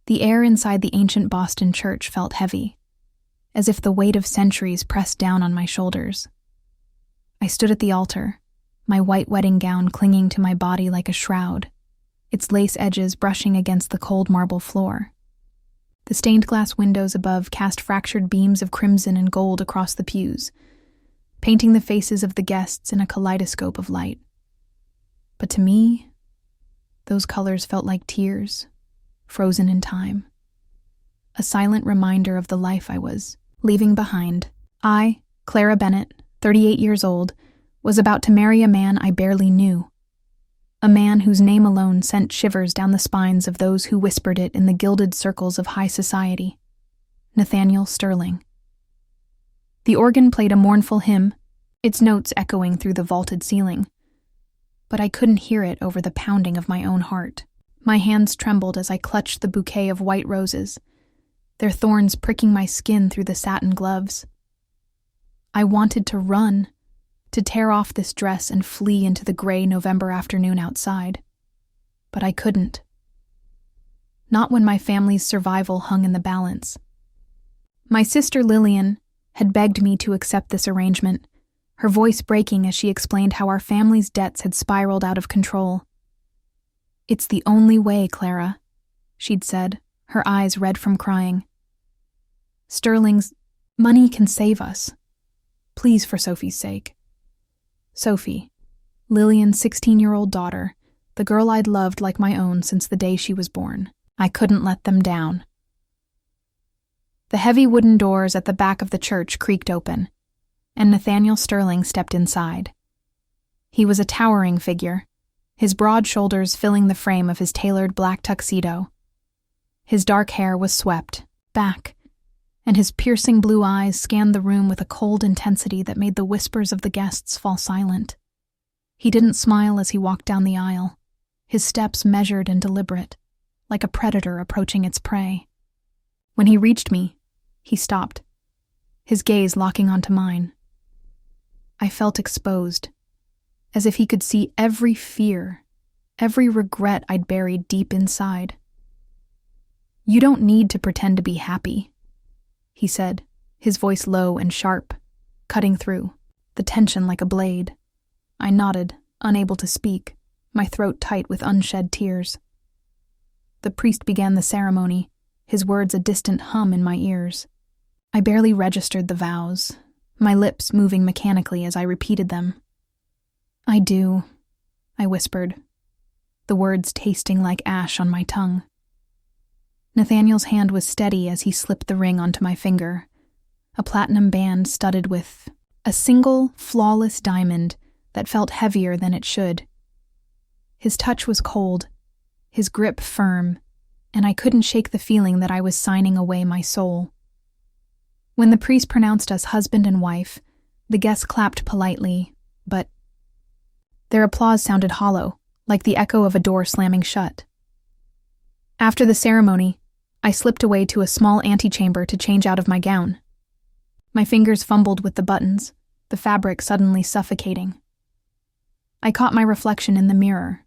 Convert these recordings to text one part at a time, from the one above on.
The air inside the ancient Boston church felt heavy, as if the weight of centuries pressed down on my shoulders. I stood at the altar, my white wedding gown clinging to my body like a shroud, its lace edges brushing against the cold marble floor. The stained glass windows above cast fractured beams of crimson and gold across the pews, painting the faces of the guests in a kaleidoscope of light. But to me, those colors felt like tears, frozen in time. A silent reminder of the life I was leaving behind. I, Clara Bennett, 38 years old, was about to marry a man I barely knew. A man whose name alone sent shivers down the spines of those who whispered it in the gilded circles of high society. Nathaniel Sterling. The organ played a mournful hymn, its notes echoing through the vaulted ceiling. But I couldn't hear it over the pounding of my own heart. My hands trembled as I clutched the bouquet of white roses, their thorns pricking my skin through the satin gloves. I wanted to run, to tear off this dress and flee into the gray November afternoon outside. But I couldn't. Not when my family's survival hung in the balance. My sister Lillian had begged me to accept this arrangement, her voice breaking as she explained how our family's debts had spiraled out of control. "It's the only way, Clara," she'd said, her eyes red from crying. "Sterling's money can save us. Please, for Sophie's sake." Sophie, Lillian's 16-year-old daughter, the girl I'd loved like my own since the day she was born. I couldn't let them down. The heavy wooden doors at the back of the church creaked open, and Nathaniel Sterling stepped inside. He was a towering figure, his broad shoulders filling the frame of his tailored black tuxedo. His dark hair was swept back, and his piercing blue eyes scanned the room with a cold intensity that made the whispers of the guests fall silent. He didn't smile as he walked down the aisle, his steps measured and deliberate, like a predator approaching its prey. When he reached me, he stopped, his gaze locking onto mine. I felt exposed, as if he could see every fear, every regret I'd buried deep inside. "You don't need to pretend to be happy," he said, his voice low and sharp, cutting through, the tension like a blade. I nodded, unable to speak, my throat tight with unshed tears. The priest began the ceremony, his words a distant hum in my ears. I barely registered the vows, my lips moving mechanically as I repeated them. "I do," I whispered, the words tasting like ash on my tongue. Nathaniel's hand was steady as he slipped the ring onto my finger, a platinum band studded with a single, flawless diamond that felt heavier than it should. His touch was cold, his grip firm, and I couldn't shake the feeling that I was signing away my soul. When the priest pronounced us husband and wife, the guests clapped politely, but their applause sounded hollow, like the echo of a door slamming shut. After the ceremony, I slipped away to a small antechamber to change out of my gown. My fingers fumbled with the buttons, the fabric suddenly suffocating. I caught my reflection in the mirror,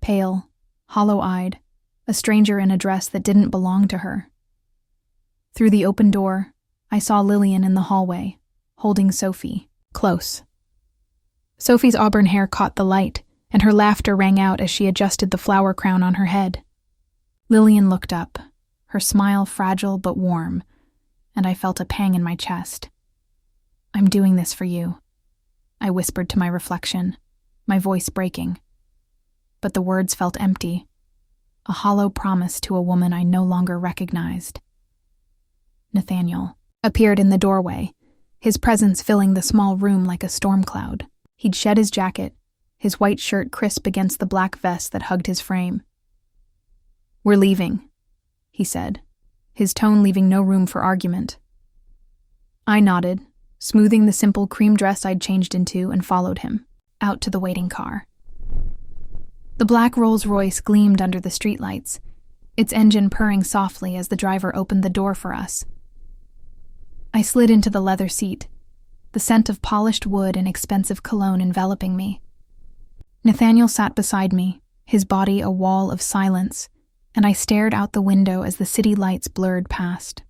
pale, hollow-eyed, a stranger in a dress that didn't belong to her. Through the open door, I saw Lillian in the hallway, holding Sophie, close. Sophie's auburn hair caught the light, and her laughter rang out as she adjusted the flower crown on her head. Lillian looked up, her smile fragile but warm, and I felt a pang in my chest. "I'm doing this for you," I whispered to my reflection, my voice breaking. But the words felt empty, a hollow promise to a woman I no longer recognized. Nathaniel appeared in the doorway, his presence filling the small room like a storm cloud. He'd shed his jacket, his white shirt crisp against the black vest that hugged his frame. "We're leaving," he said, his tone leaving no room for argument. I nodded, smoothing the simple cream dress I'd changed into, and followed him, out to the waiting car. The black Rolls-Royce gleamed under the streetlights, its engine purring softly as the driver opened the door for us. I slid into the leather seat, the scent of polished wood and expensive cologne enveloping me. Nathaniel sat beside me, his body a wall of silence, and I stared out the window as the city lights blurred past.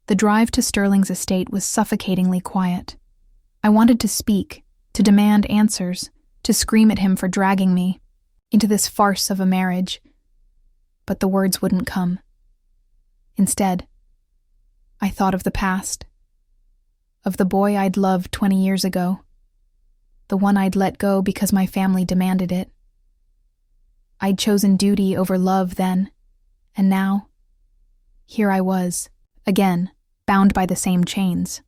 The drive to Sterling's estate was suffocatingly quiet. I wanted to speak, to demand answers, to scream at him for dragging me into this farce of a marriage, but the words wouldn't come. Instead, I thought of the past, of the boy I'd loved 20 years ago, the one I'd let go because my family demanded it. I'd chosen duty over love then, and now, here I was, again, bound by the same chains.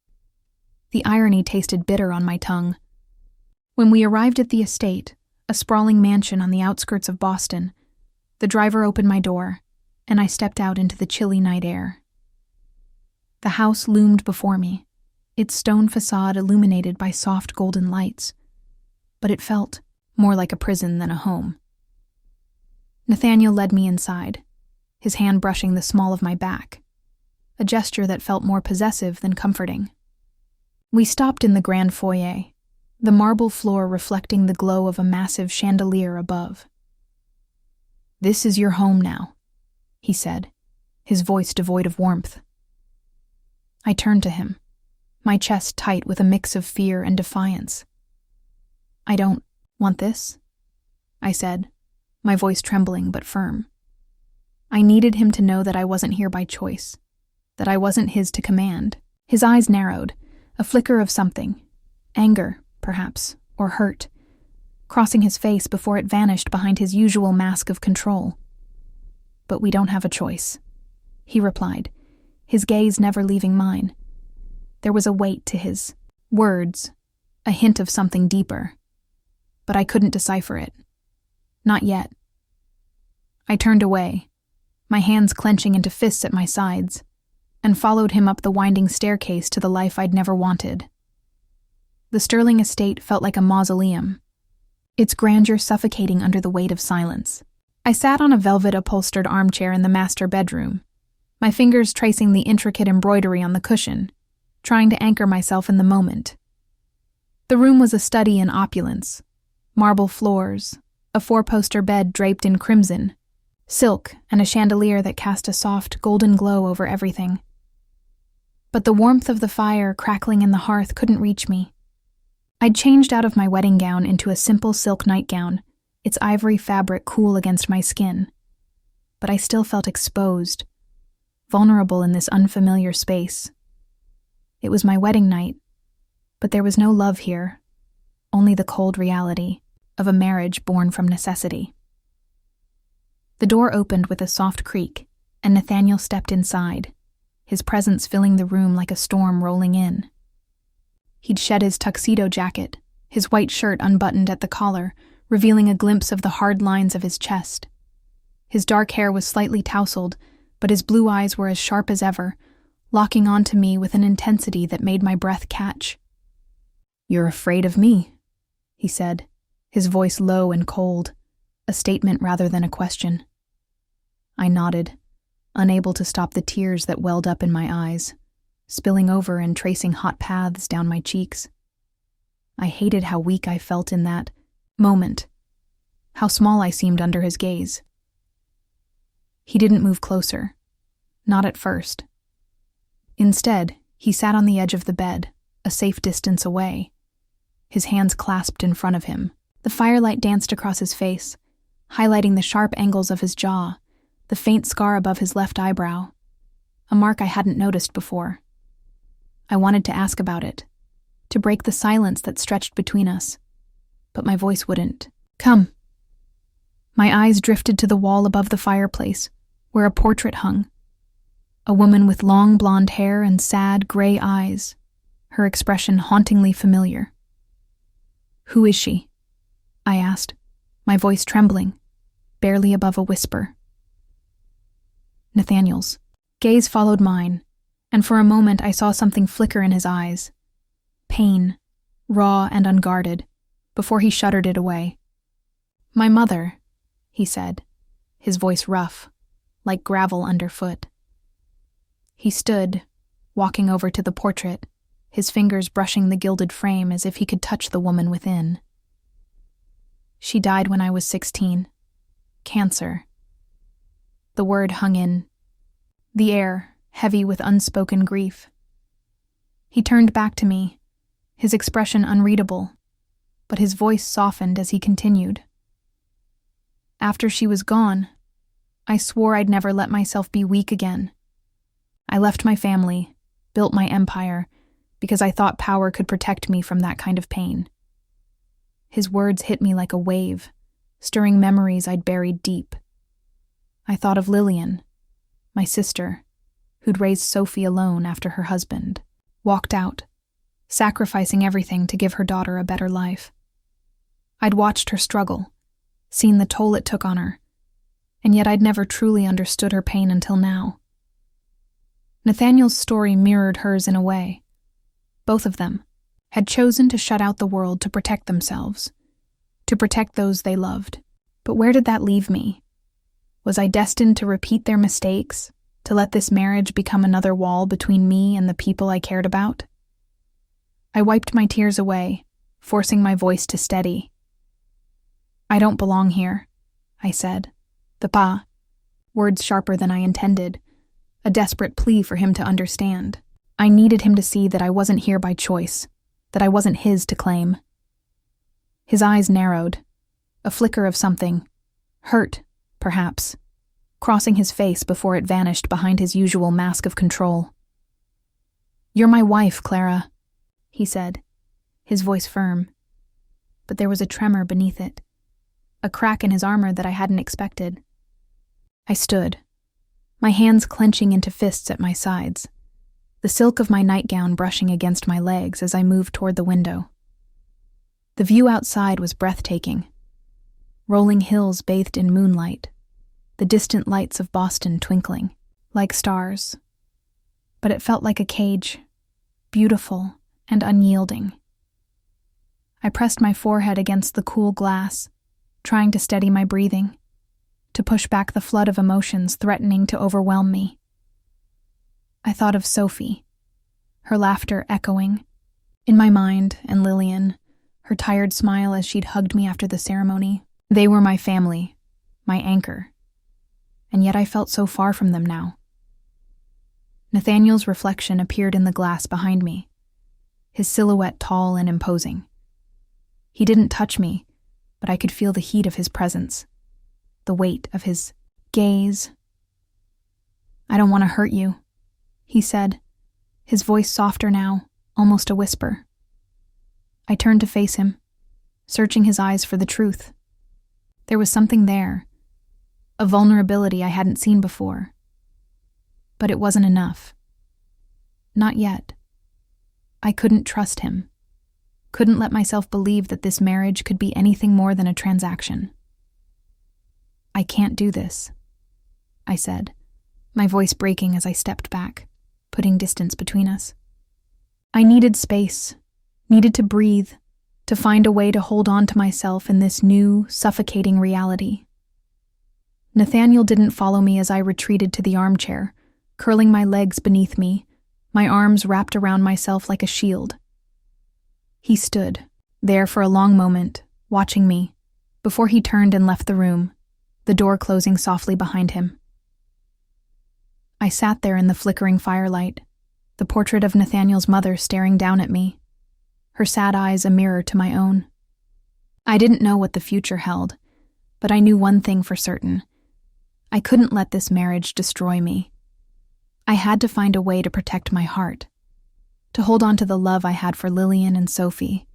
The irony tasted bitter on my tongue. When we arrived at the estate, a sprawling mansion on the outskirts of Boston, the driver opened my door, and I stepped out into the chilly night air. The house loomed before me, its stone facade illuminated by soft golden lights, but it felt more like a prison than a home. Nathaniel led me inside, his hand brushing the small of my back, a gesture that felt more possessive than comforting. We stopped in the grand foyer, the marble floor reflecting the glow of a massive chandelier above. "This is your home now," he said, his voice devoid of warmth. I turned to him, my chest tight with a mix of fear and defiance. "I don't want this," I said, my voice trembling but firm. I needed him to know that I wasn't here by choice, that I wasn't his to command. His eyes narrowed, a flicker of something, anger, perhaps, or hurt, crossing his face before it vanished behind his usual mask of control. "But we don't have a choice," he replied, his gaze never leaving mine. There was a weight to his words, a hint of something deeper, but I couldn't decipher it. Not yet. I turned away, my hands clenching into fists at my sides, and followed him up the winding staircase to the life I'd never wanted. The Sterling estate felt like a mausoleum, its grandeur suffocating under the weight of silence. I sat on a velvet-upholstered armchair in the master bedroom, my fingers tracing the intricate embroidery on the cushion, trying to anchor myself in the moment. The room was a study in opulence, marble floors, a four-poster bed draped in crimson, silk, and a chandelier that cast a soft, golden glow over everything. But the warmth of the fire crackling in the hearth couldn't reach me. I'd changed out of my wedding gown into a simple silk nightgown, its ivory fabric cool against my skin. But I still felt exposed, vulnerable in this unfamiliar space. It was my wedding night, but there was no love here, only the cold reality of a marriage born from necessity. The door opened with a soft creak, and Nathaniel stepped inside, his presence filling the room like a storm rolling in. He'd shed his tuxedo jacket, his white shirt unbuttoned at the collar, revealing a glimpse of the hard lines of his chest. His dark hair was slightly tousled, but his blue eyes were as sharp as ever, locking onto me with an intensity that made my breath catch. "You're afraid of me," he said, his voice low and cold, a statement rather than a question. I nodded, unable to stop the tears that welled up in my eyes, spilling over and tracing hot paths down my cheeks. I hated how weak I felt in that moment, how small I seemed under his gaze. He didn't move closer, not at first. Instead, he sat on the edge of the bed, a safe distance away, his hands clasped in front of him. The firelight danced across his face, highlighting the sharp angles of his jaw, the faint scar above his left eyebrow, a mark I hadn't noticed before. I wanted to ask about it, to break the silence that stretched between us, but my voice wouldn't. "Come." My eyes drifted to the wall above the fireplace, where a portrait hung. A woman with long blonde hair and sad gray eyes, her expression hauntingly familiar. "Who is she?" I asked, my voice trembling, barely above a whisper. "Nathaniel's." Gaze followed mine, and for a moment I saw something flicker in his eyes. Pain, raw and unguarded, before he shuddered it away. "My mother," he said, his voice rough, like gravel underfoot. He stood, walking over to the portrait, his fingers brushing the gilded frame as if he could touch the woman within. "She died when I was 16. Cancer. The word hung in the air, heavy with unspoken grief. He turned back to me, his expression unreadable, but his voice softened as he continued. After she was gone, I swore I'd never let myself be weak again. I left my family, built my empire, because I thought power could protect me from that kind of pain. His words hit me like a wave, stirring memories I'd buried deep. I thought of Lillian, my sister, who'd raised Sophie alone after her husband walked out, sacrificing everything to give her daughter a better life. I'd watched her struggle, seen the toll it took on her, and yet I'd never truly understood her pain until now. Nathaniel's story mirrored hers in a way. Both of them had chosen to shut out the world to protect themselves, to protect those they loved. But where did that leave me? Was I destined to repeat their mistakes, to let this marriage become another wall between me and the people I cared about? I wiped my tears away, forcing my voice to steady. I don't belong here, I said. The pa, words sharper than I intended, a desperate plea for him to understand. I needed him to see that I wasn't here by choice, that I wasn't his to claim. His eyes narrowed, a flicker of something, hurt, perhaps, crossing his face before it vanished behind his usual mask of control. "You're my wife, Clara," he said, his voice firm. But there was a tremor beneath it, a crack in his armor that I hadn't expected. I stood, my hands clenching into fists at my sides, the silk of my nightgown brushing against my legs as I moved toward the window. The view outside was breathtaking. Rolling hills bathed in moonlight, the distant lights of Boston twinkling, like stars. But it felt like a cage, beautiful and unyielding. I pressed my forehead against the cool glass, trying to steady my breathing, to push back the flood of emotions threatening to overwhelm me. I thought of Sophie, her laughter echoing in my mind, and Lillian, her tired smile as she'd hugged me after the ceremony. They were my family, my anchor, and yet I felt so far from them now. Nathaniel's reflection appeared in the glass behind me, his silhouette tall and imposing. He didn't touch me, but I could feel the heat of his presence, the weight of his gaze. "I don't want to hurt you," he said, his voice softer now, almost a whisper. I turned to face him, searching his eyes for the truth. There was something there, a vulnerability I hadn't seen before. But it wasn't enough. Not yet. I couldn't trust him, couldn't let myself believe that this marriage could be anything more than a transaction. "I can't do this," I said, my voice breaking as I stepped back, putting distance between us. I needed space, needed to breathe, to find a way to hold on to myself in this new, suffocating reality. Nathaniel didn't follow me as I retreated to the armchair, curling my legs beneath me, my arms wrapped around myself like a shield. He stood, there for a long moment, watching me, before he turned and left the room, the door closing softly behind him. I sat there in the flickering firelight, the portrait of Nathaniel's mother staring down at me, her sad eyes a mirror to my own. I didn't know what the future held, but I knew one thing for certain. I couldn't let this marriage destroy me. I had to find a way to protect my heart, to hold on to the love I had for Lillian and Sophie,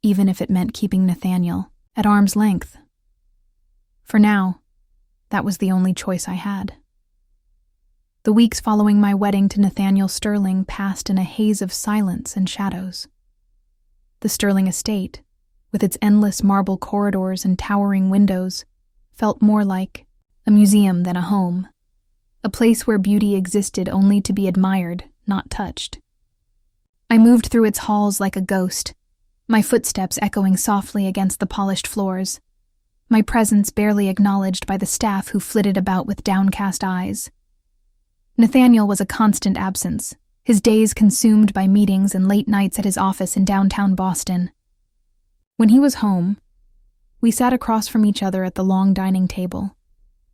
even if it meant keeping Nathaniel at arm's length. For now, that was the only choice I had. The weeks following my wedding to Nathaniel Sterling passed in a haze of silence and shadows. The Sterling estate, with its endless marble corridors and towering windows, felt more like a museum than a home, a place where beauty existed only to be admired, not touched. I moved through its halls like a ghost, my footsteps echoing softly against the polished floors, my presence barely acknowledged by the staff who flitted about with downcast eyes. Nathaniel was a constant absence, his days consumed by meetings and late nights at his office in downtown Boston. When he was home, we sat across from each other at the long dining table,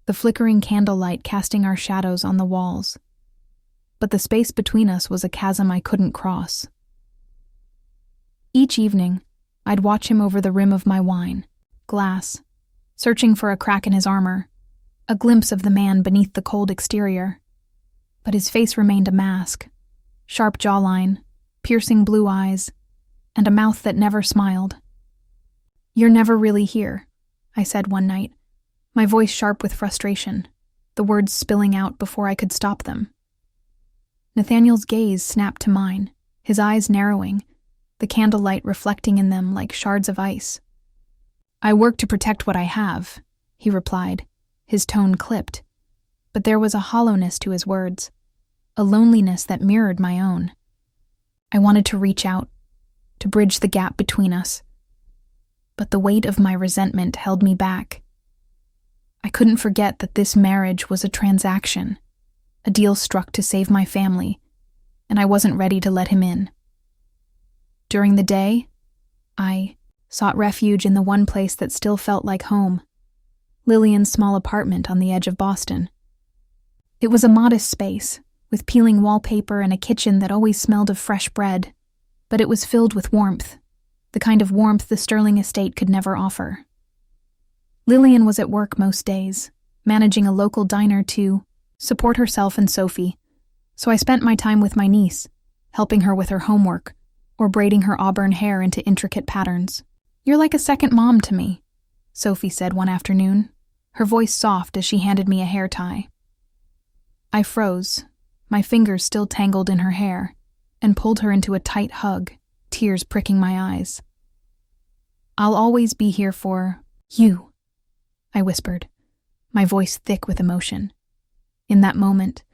the flickering candlelight casting our shadows on the walls. But the space between us was a chasm I couldn't cross. Each evening, I'd watch him over the rim of my wine glass, searching for a crack in his armor, a glimpse of the man beneath the cold exterior. But his face remained a mask, sharp jawline, piercing blue eyes, and a mouth that never smiled. "You're never really here," I said one night, my voice sharp with frustration, the words spilling out before I could stop them. Nathaniel's gaze snapped to mine, his eyes narrowing, the candlelight reflecting in them like shards of ice. "I work to protect what I have," he replied, his tone clipped, but there was a hollowness to his words, a loneliness that mirrored my own. I wanted to reach out, to bridge the gap between us, but the weight of my resentment held me back. I couldn't forget that this marriage was a transaction, a deal struck to save my family, and I wasn't ready to let him in. During the day, I sought refuge in the one place that still felt like home, Lillian's small apartment on the edge of Boston. It was a modest space, with peeling wallpaper and a kitchen that always smelled of fresh bread, but it was filled with warmth, the kind of warmth the Sterling estate could never offer. Lillian was at work most days, managing a local diner to support herself and Sophie, so I spent my time with my niece, helping her with her homework, or braiding her auburn hair into intricate patterns. "You're like a second mom to me," Sophie said one afternoon, her voice soft as she handed me a hair tie. I froze, my fingers still tangled in her hair, and pulled her into a tight hug, tears pricking my eyes. "I'll always be here for you," I whispered, my voice thick with emotion. In that moment,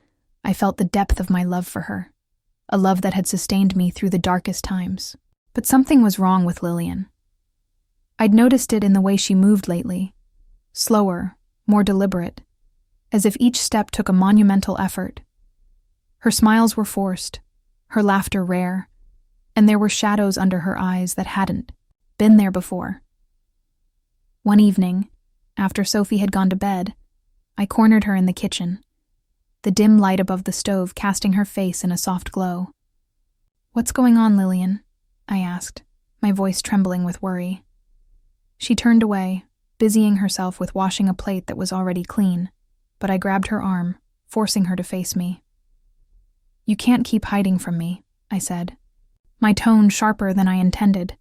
I felt the depth of my love for her, a love that had sustained me through the darkest times. But something was wrong with Lillian. I'd noticed it in the way she moved lately, slower, more deliberate, as if each step took a monumental effort. Her smiles were forced, her laughter rare, and there were shadows under her eyes that hadn't been there before. One evening, after Sophie had gone to bed, I cornered her in the kitchen, the dim light above the stove casting her face in a soft glow. "What's going on, Lillian?" I asked, my voice trembling with worry. She turned away, busying herself with washing a plate that was already clean, but I grabbed her arm, forcing her to face me. "You can't keep hiding from me," I said, my tone sharper than I intended,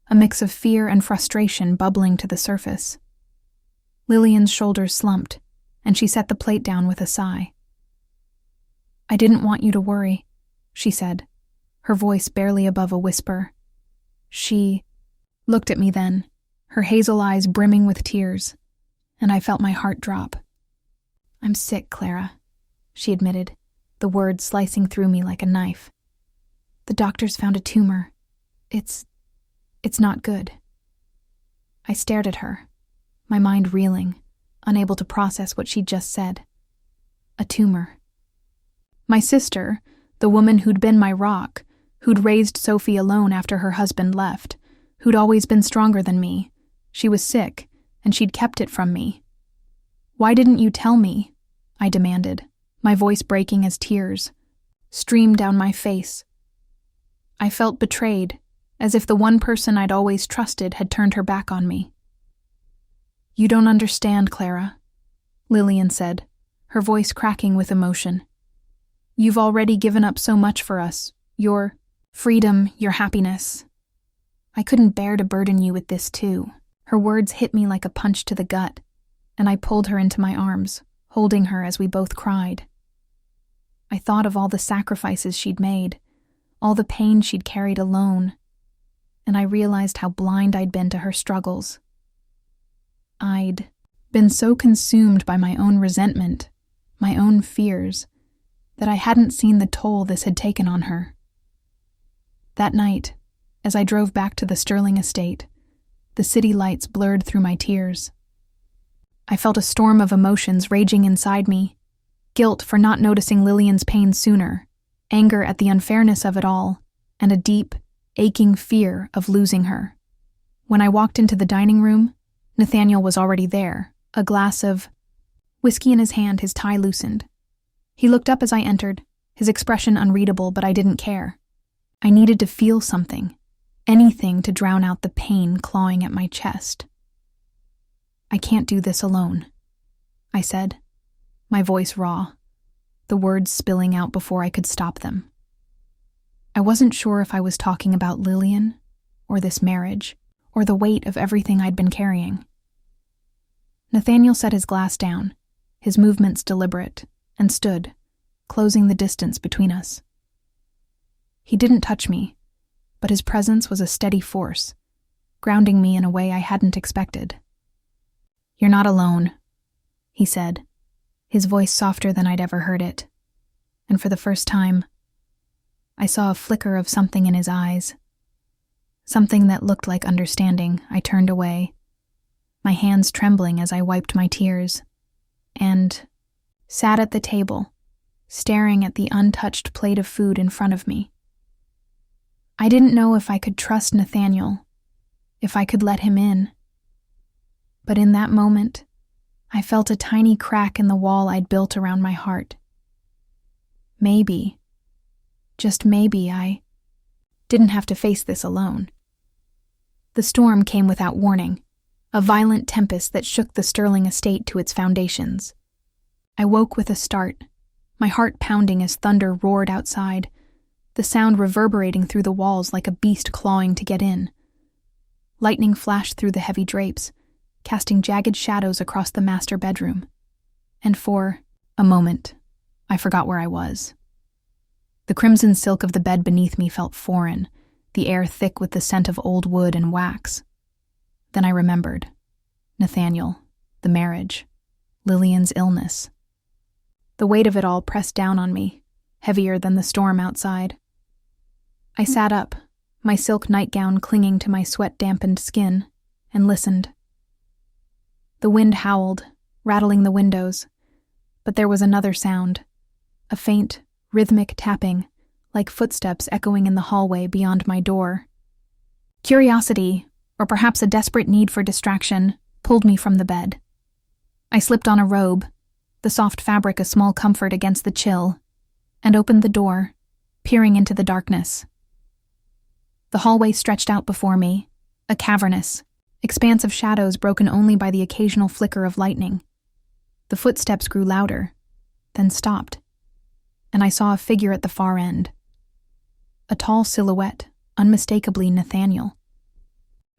a mix of fear and frustration bubbling to the surface. Lillian's shoulders slumped, and she set the plate down with a sigh. "I didn't want you to worry," she said, her voice barely above a whisper. She looked at me then, her hazel eyes brimming with tears, and I felt my heart drop. "I'm sick, Clara," she admitted, the words slicing through me like a knife. "The doctors found a tumor. It's not good." I stared at her, my mind reeling, unable to process what she'd just said. A tumor. My sister, the woman who'd been my rock, who'd raised Sophie alone after her husband left, who'd always been stronger than me, she was sick, and she'd kept it from me. "Why didn't you tell me?" I demanded, my voice breaking as tears streamed down my face. I felt betrayed, as if the one person I'd always trusted had turned her back on me. "You don't understand, Clara," Lillian said, her voice cracking with emotion. "You've already given up so much for us, your freedom, your happiness. I couldn't bear to burden you with this too." Her words hit me like a punch to the gut, and I pulled her into my arms, holding her as we both cried. I thought of all the sacrifices she'd made, all the pain she'd carried alone, and I realized how blind I'd been to her struggles. I'd been so consumed by my own resentment, my own fears, that I hadn't seen the toll this had taken on her. That night, as I drove back to the Sterling estate, the city lights blurred through my tears. I felt a storm of emotions raging inside me, guilt for not noticing Lillian's pain sooner, anger at the unfairness of it all, and a deep, aching fear of losing her. When I walked into the dining room, Nathaniel was already there, a glass of Whiskey in his hand, his tie loosened. He looked up as I entered, his expression unreadable, but I didn't care. I needed to feel something, anything to drown out the pain clawing at my chest. "I can't do this alone," I said, my voice raw, the words spilling out before I could stop them. I wasn't sure if I was talking about Lillian, or this marriage, or the weight of everything I'd been carrying. Nathaniel set his glass down, his movements deliberate, and stood, closing the distance between us. He didn't touch me, but his presence was a steady force, grounding me in a way I hadn't expected. "You're not alone," he said, his voice softer than I'd ever heard it. And for the first time, I saw a flicker of something in his eyes. Something that looked like understanding. I turned away, my hands trembling as I wiped my tears, and sat at the table, staring at the untouched plate of food in front of me. I didn't know if I could trust Nathaniel, if I could let him in. But in that moment, I felt a tiny crack in the wall I'd built around my heart. Maybe, just maybe, I didn't have to face this alone. The storm came without warning, a violent tempest that shook the Sterling estate to its foundations. I woke with a start, my heart pounding as thunder roared outside, the sound reverberating through the walls like a beast clawing to get in. Lightning flashed through the heavy drapes, casting jagged shadows across the master bedroom. And for a moment, I forgot where I was. The crimson silk of the bed beneath me felt foreign, the air thick with the scent of old wood and wax. Then I remembered. Nathaniel, the marriage, Lillian's illness. The weight of it all pressed down on me, heavier than the storm outside. I sat up, my silk nightgown clinging to my sweat-dampened skin, and listened. The wind howled, rattling the windows, but there was another sound, a faint, rhythmic tapping, like footsteps echoing in the hallway beyond my door. Curiosity, or perhaps a desperate need for distraction, pulled me from the bed. I slipped on a robe, the soft fabric a small comfort against the chill, and opened the door, peering into the darkness. The hallway stretched out before me, a cavernous, expanse of shadows broken only by the occasional flicker of lightning. The footsteps grew louder, then stopped, and I saw a figure at the far end. A tall silhouette, unmistakably Nathaniel.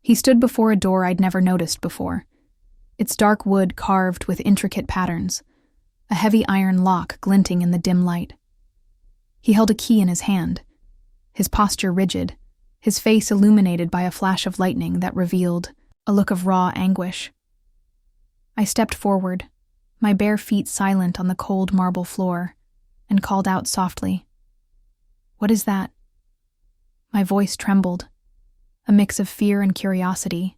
He stood before a door I'd never noticed before, its dark wood carved with intricate patterns, a heavy iron lock glinting in the dim light. He held a key in his hand, his posture rigid, his face illuminated by a flash of lightning that revealed a look of raw anguish. I stepped forward, my bare feet silent on the cold marble floor, and called out softly, "What is that?" My voice trembled, a mix of fear and curiosity,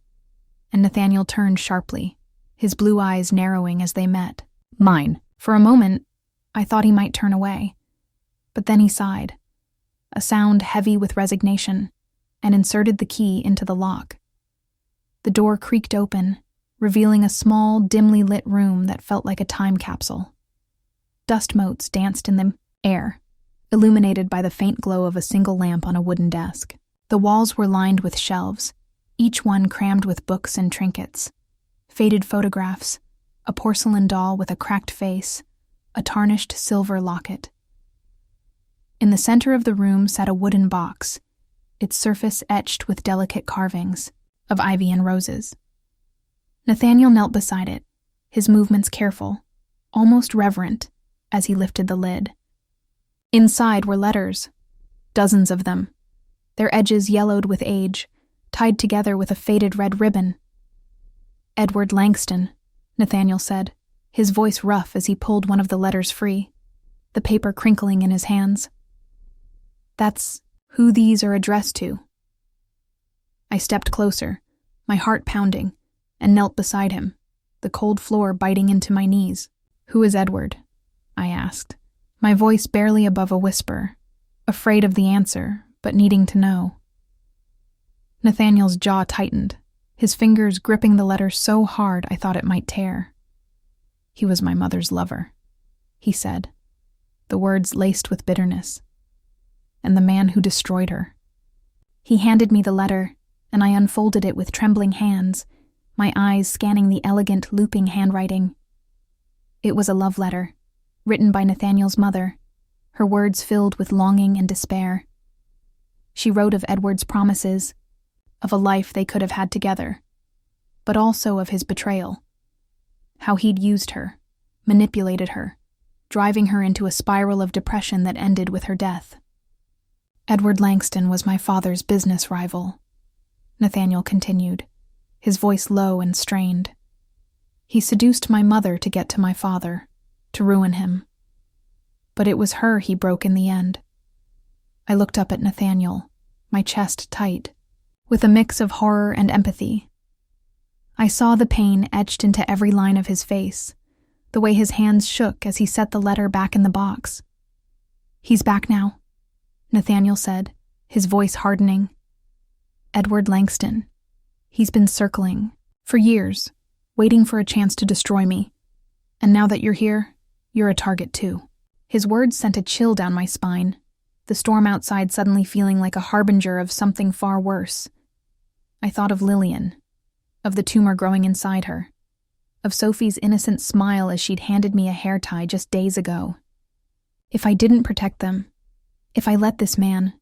and Nathaniel turned sharply, his blue eyes narrowing as they met mine. For a moment, I thought he might turn away, but then he sighed, a sound heavy with resignation, and inserted the key into the lock. The door creaked open, revealing a small, dimly lit room that felt like a time capsule. Dust motes danced in the air, illuminated by the faint glow of a single lamp on a wooden desk. The walls were lined with shelves, each one crammed with books and trinkets, faded photographs, a porcelain doll with a cracked face, a tarnished silver locket. In the center of the room sat a wooden box, its surface etched with delicate carvings of ivy and roses. Nathaniel knelt beside it, his movements careful, almost reverent, as he lifted the lid. Inside were letters, dozens of them, their edges yellowed with age, tied together with a faded red ribbon. "Edward Langston," Nathaniel said, his voice rough as he pulled one of the letters free, the paper crinkling in his hands. "That's who these are addressed to." I stepped closer, my heart pounding, and knelt beside him, the cold floor biting into my knees. "Who is Edward?" I asked, my voice barely above a whisper, afraid of the answer, but needing to know. Nathaniel's jaw tightened, his fingers gripping the letter so hard I thought it might tear. He was my mother's lover, he said, the words laced with bitterness. And the man who destroyed her. He handed me the letter, and I unfolded it with trembling hands, my eyes scanning the elegant, looping handwriting. It was a love letter, written by Nathaniel's mother, her words filled with longing and despair. She wrote of Edward's promises, of a life they could have had together, but also of his betrayal. How he'd used her, manipulated her, driving her into a spiral of depression that ended with her death. Edward Langston was my father's business rival, Nathaniel continued, his voice low and strained. He seduced my mother to get to my father, to ruin him. But it was her he broke in the end. I looked up at Nathaniel, my chest tight, with a mix of horror and empathy. I saw the pain etched into every line of his face, the way his hands shook as he set the letter back in the box. "He's back now," Nathaniel said, his voice hardening. "Edward Langston. He's been circling, for years, waiting for a chance to destroy me. And now that you're here, you're a target too." His words sent a chill down my spine, the storm outside suddenly feeling like a harbinger of something far worse. I thought of Lillian, of the tumor growing inside her, of Sophie's innocent smile as she'd handed me a hair tie just days ago. If I didn't protect them, if I let this man,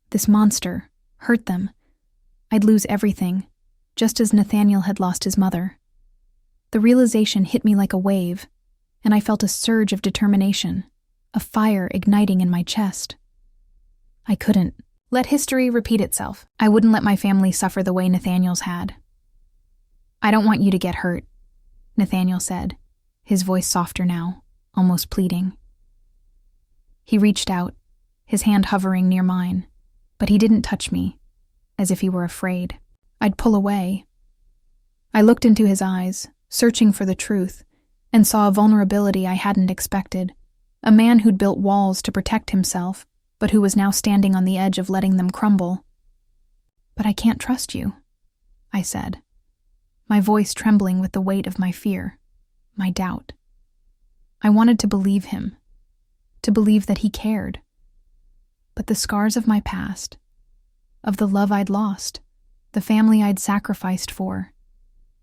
this monster, hurt them, I'd lose everything, just as Nathaniel had lost his mother. The realization hit me like a wave, and I felt a surge of determination, a fire igniting in my chest. I couldn't let history repeat itself. I wouldn't let my family suffer the way Nathaniel's had. "I don't want you to get hurt," Nathaniel said, his voice softer now, almost pleading. He reached out, his hand hovering near mine, but he didn't touch me, as if he were afraid. I'd pull away. I looked into his eyes, searching for the truth, and saw a vulnerability I hadn't expected. A man who'd built walls to protect himself, but who was now standing on the edge of letting them crumble. "But I can't trust you," I said, my voice trembling with the weight of my fear, my doubt. I wanted to believe him, to believe that he cared. But the scars of my past, of the love I'd lost, the family I'd sacrificed for,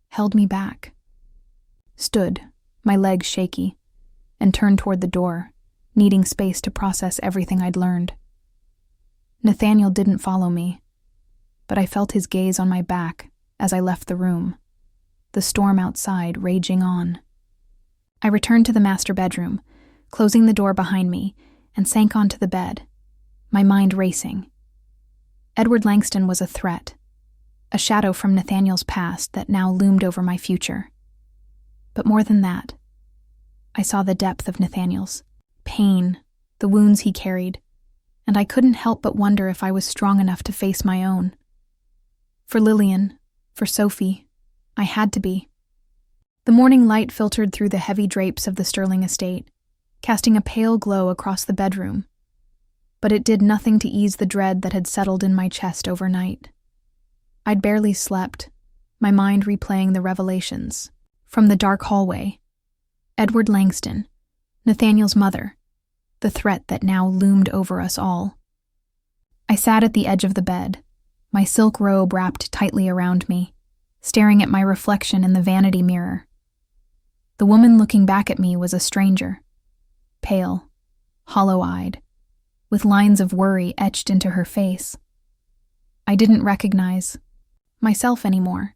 held me back. Stood, my legs shaky, and turned toward the door, needing space to process everything I'd learned. Nathaniel didn't follow me, but I felt his gaze on my back as I left the room, the storm outside raging on. I returned to the master bedroom, closing the door behind me, and sank onto the bed, my mind racing. Edward Langston was a threat, a shadow from Nathaniel's past that now loomed over my future. But more than that, I saw the depth of Nathaniel's pain, the wounds he carried, and I couldn't help but wonder if I was strong enough to face my own. For Lillian, for Sophie, I had to be. The morning light filtered through the heavy drapes of the Sterling estate, casting a pale glow across the bedroom, but it did nothing to ease the dread that had settled in my chest overnight. I'd barely slept, my mind replaying the revelations. From the dark hallway, Edward Langston, Nathaniel's mother, the threat that now loomed over us all. I sat at the edge of the bed, my silk robe wrapped tightly around me, staring at my reflection in the vanity mirror. The woman looking back at me was a stranger, pale, hollow-eyed, with lines of worry etched into her face. I didn't recognize myself anymore,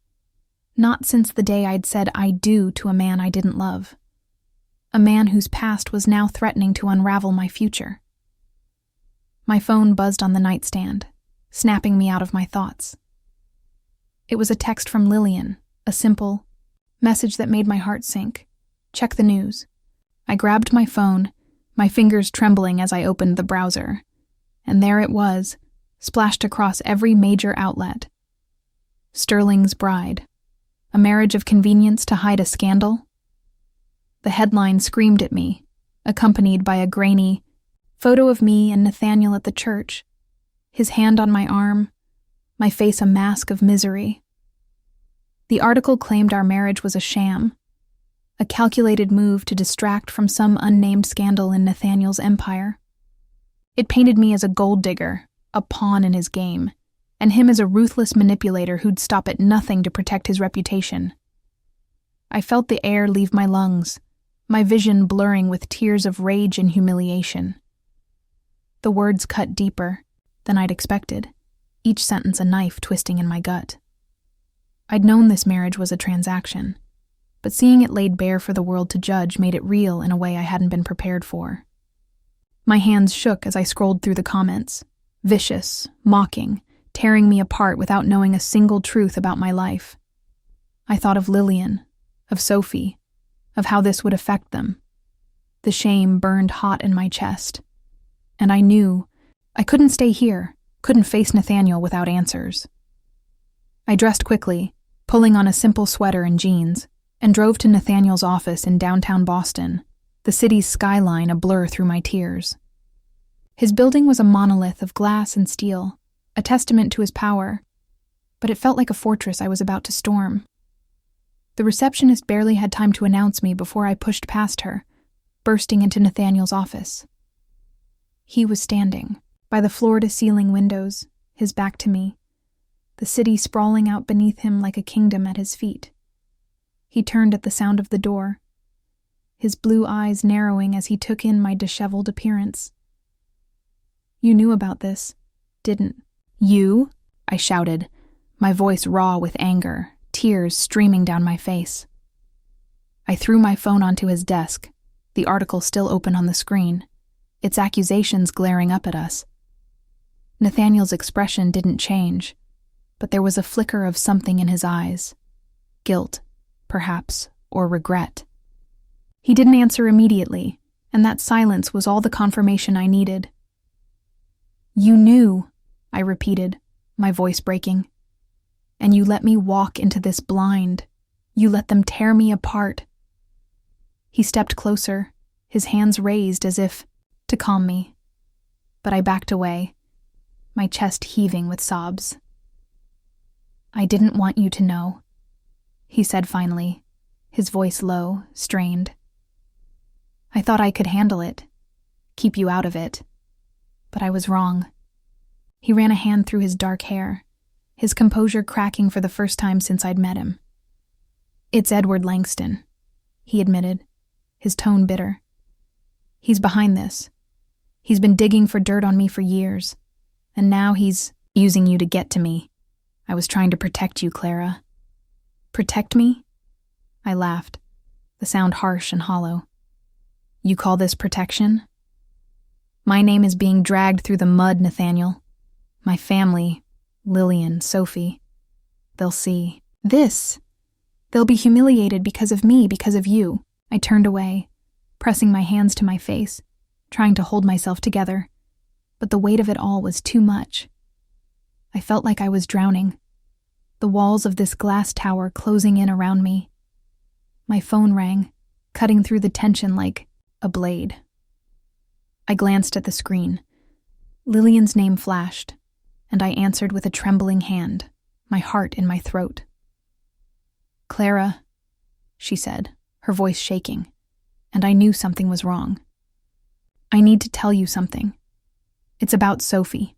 not since the day I'd said "I do" to a man I didn't love, a man whose past was now threatening to unravel my future. My phone buzzed on the nightstand, snapping me out of my thoughts. It was a text from Lillian, a simple message that made my heart sink. "Check the news." I grabbed my phone, my fingers trembling as I opened the browser, and there it was, splashed across every major outlet. Sterling's bride. A marriage of convenience to hide a scandal? The headline screamed at me, accompanied by a grainy photo of me and Nathaniel at the church, his hand on my arm, my face a mask of misery. The article claimed our marriage was a sham, a calculated move to distract from some unnamed scandal in Nathaniel's empire. It painted me as a gold digger, a pawn in his game, and him as a ruthless manipulator who'd stop at nothing to protect his reputation. I felt the air leave my lungs, my vision blurring with tears of rage and humiliation. The words cut deeper than I'd expected, each sentence a knife twisting in my gut. I'd known this marriage was a transaction, but seeing it laid bare for the world to judge made it real in a way I hadn't been prepared for. My hands shook as I scrolled through the comments, vicious, mocking, tearing me apart without knowing a single truth about my life. I thought of Lillian, of Sophie, of how this would affect them. The shame burned hot in my chest, and I knew I couldn't stay here, couldn't face Nathaniel without answers. I dressed quickly, pulling on a simple sweater and jeans, and drove to Nathaniel's office in downtown Boston, the city's skyline a blur through my tears. His building was a monolith of glass and steel, a testament to his power, but it felt like a fortress I was about to storm. The receptionist barely had time to announce me before I pushed past her, bursting into Nathaniel's office. He was standing by the floor-to-ceiling windows, his back to me, the city sprawling out beneath him like a kingdom at his feet. He turned at the sound of the door, his blue eyes narrowing as he took in my disheveled appearance. "You knew about this, didn't you?" I shouted, my voice raw with anger, tears streaming down my face. I threw my phone onto his desk, the article still open on the screen, its accusations glaring up at us. Nathaniel's expression didn't change, but there was a flicker of something in his eyes. Guilt, perhaps, or regret. He didn't answer immediately, and that silence was all the confirmation I needed. "You knew," I repeated, my voice breaking. "And you let me walk into this blind. You let them tear me apart." He stepped closer, his hands raised as if to calm me. But I backed away, my chest heaving with sobs. "I didn't want you to know," he said finally, his voice low, strained. "I thought I could handle it, keep you out of it. But I was wrong." He ran a hand through his dark hair, his composure cracking for the first time since I'd met him. "It's Edward Langston," he admitted, his tone bitter. "He's behind this. He's been digging for dirt on me for years, and now he's using you to get to me. I was trying to protect you, Clara." "Protect me?" I laughed, the sound harsh and hollow. "You call this protection? My name is being dragged through the mud, Nathaniel. My family, Lillian, Sophie, they'll see this. They'll be humiliated because of me, because of you." I turned away, pressing my hands to my face, trying to hold myself together, but the weight of it all was too much. I felt like I was drowning, the walls of this glass tower closing in around me. My phone rang, cutting through the tension like a blade. I glanced at the screen. Lillian's name flashed, and I answered with a trembling hand, my heart in my throat. "Clara," she said, her voice shaking, and I knew something was wrong. "I need to tell you something. It's about Sophie."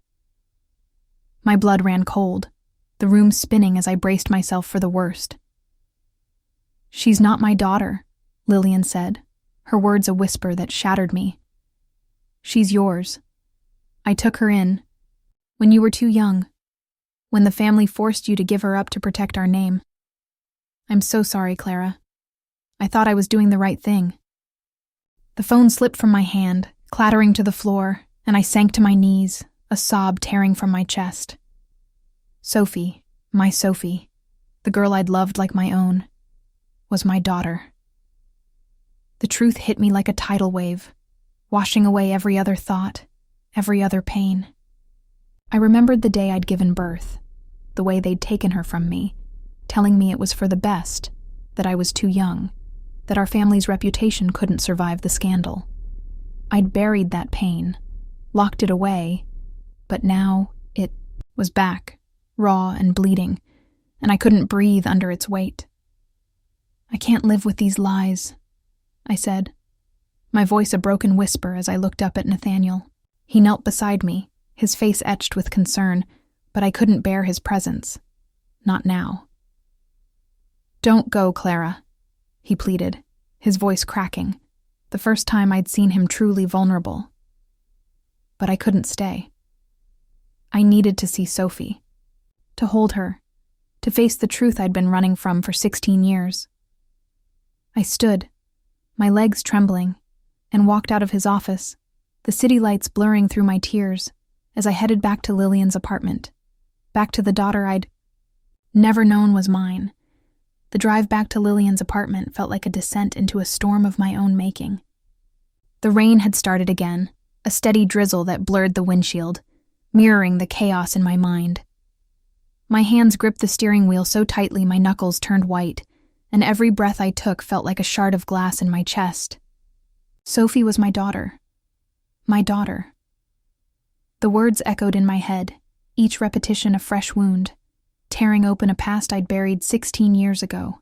My blood ran cold, the room spinning as I braced myself for the worst. "She's not my daughter," Lillian said, her words a whisper that shattered me. "She's yours. I took her in when you were too young, when the family forced you to give her up to protect our name. I'm so sorry, Clara. I thought I was doing the right thing." The phone slipped from my hand, clattering to the floor, and I sank to my knees, a sob tearing from my chest. Sophie, my Sophie, the girl I'd loved like my own, was my daughter. The truth hit me like a tidal wave, washing away every other thought, every other pain. I remembered the day I'd given birth, the way they'd taken her from me, telling me it was for the best, that I was too young, that our family's reputation couldn't survive the scandal. I'd buried that pain, locked it away, but now it was back, raw and bleeding, and I couldn't breathe under its weight. I can't live with these lies, I said, my voice a broken whisper as I looked up at Nathaniel. He knelt beside me, his face etched with concern, but I couldn't bear his presence. Not now. Don't go, Clara, he pleaded, his voice cracking, the first time I'd seen him truly vulnerable. But I couldn't stay. I needed to see Sophie, to hold her, to face the truth I'd been running from for 16 years. I stood, my legs trembling, and walked out of his office, the city lights blurring through my tears as I headed back to Lillian's apartment, back to the daughter I'd never known was mine. The drive back to Lillian's apartment felt like a descent into a storm of my own making. The rain had started again, a steady drizzle that blurred the windshield, mirroring the chaos in my mind. My hands gripped the steering wheel so tightly my knuckles turned white, and every breath I took felt like a shard of glass in my chest. Sophie was my daughter. My daughter. The words echoed in my head, each repetition a fresh wound, tearing open a past I'd buried 16 years ago.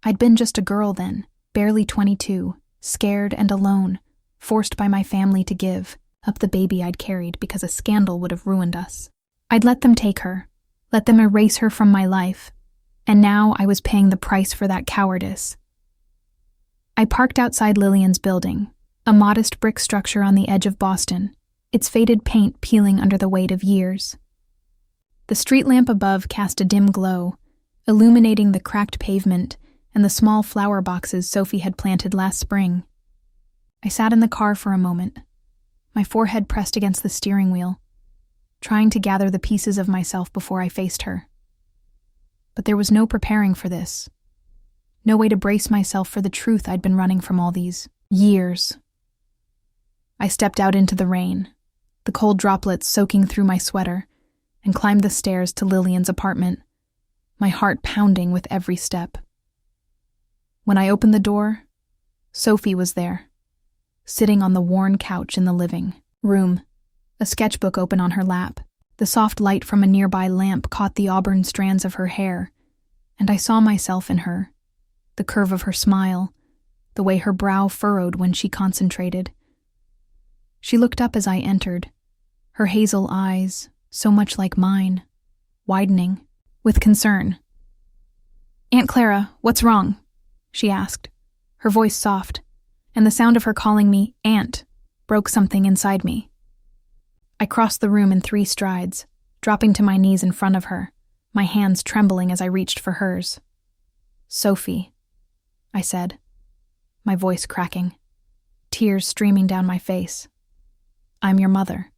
I'd been just a girl then, barely 22, scared and alone, forced by my family to give up the baby I'd carried because a scandal would have ruined us. I'd let them take her, let them erase her from my life, and now I was paying the price for that cowardice. I parked outside Lillian's building, a modest brick structure on the edge of Boston, its faded paint peeling under the weight of years. The street lamp above cast a dim glow, illuminating the cracked pavement and the small flower boxes Sophie had planted last spring. I sat in the car for a moment, my forehead pressed against the steering wheel, trying to gather the pieces of myself before I faced her. But there was no preparing for this. No way to brace myself for the truth I'd been running from all these years. I stepped out into the rain, the cold droplets soaking through my sweater, and climbed the stairs to Lillian's apartment, my heart pounding with every step. When I opened the door, Sophie was there, sitting on the worn couch in the living room, a sketchbook open on her lap. The soft light from a nearby lamp caught the auburn strands of her hair, and I saw myself in her, the curve of her smile, the way her brow furrowed when she concentrated. She looked up as I entered, her hazel eyes, so much like mine, widening with concern. "Aunt Clara, what's wrong?" she asked, her voice soft, and the sound of her calling me Aunt broke something inside me. I crossed the room in 3 strides, dropping to my knees in front of her, my hands trembling as I reached for hers. "Sophie," I said, my voice cracking, tears streaming down my face. "I'm your mother."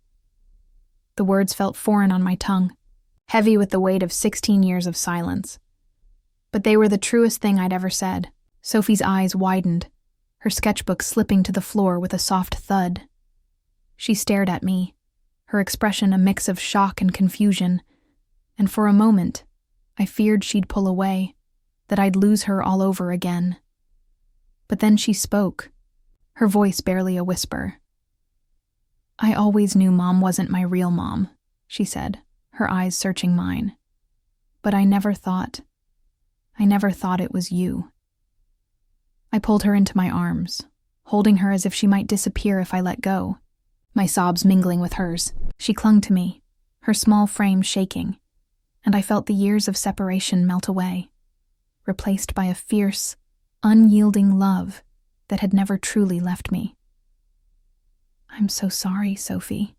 The words felt foreign on my tongue, heavy with the weight of 16 years of silence. But they were the truest thing I'd ever said. Sophie's eyes widened, her sketchbook slipping to the floor with a soft thud. She stared at me, her expression a mix of shock and confusion, and for a moment, I feared she'd pull away, that I'd lose her all over again. But then she spoke, her voice barely a whisper. "I always knew Mom wasn't my real mom," she said, her eyes searching mine. "But I never thought it was you." I pulled her into my arms, holding her as if she might disappear if I let go, my sobs mingling with hers. She clung to me, her small frame shaking, and I felt the years of separation melt away, replaced by a fierce, unyielding love that had never truly left me. "I'm so sorry, Sophie,"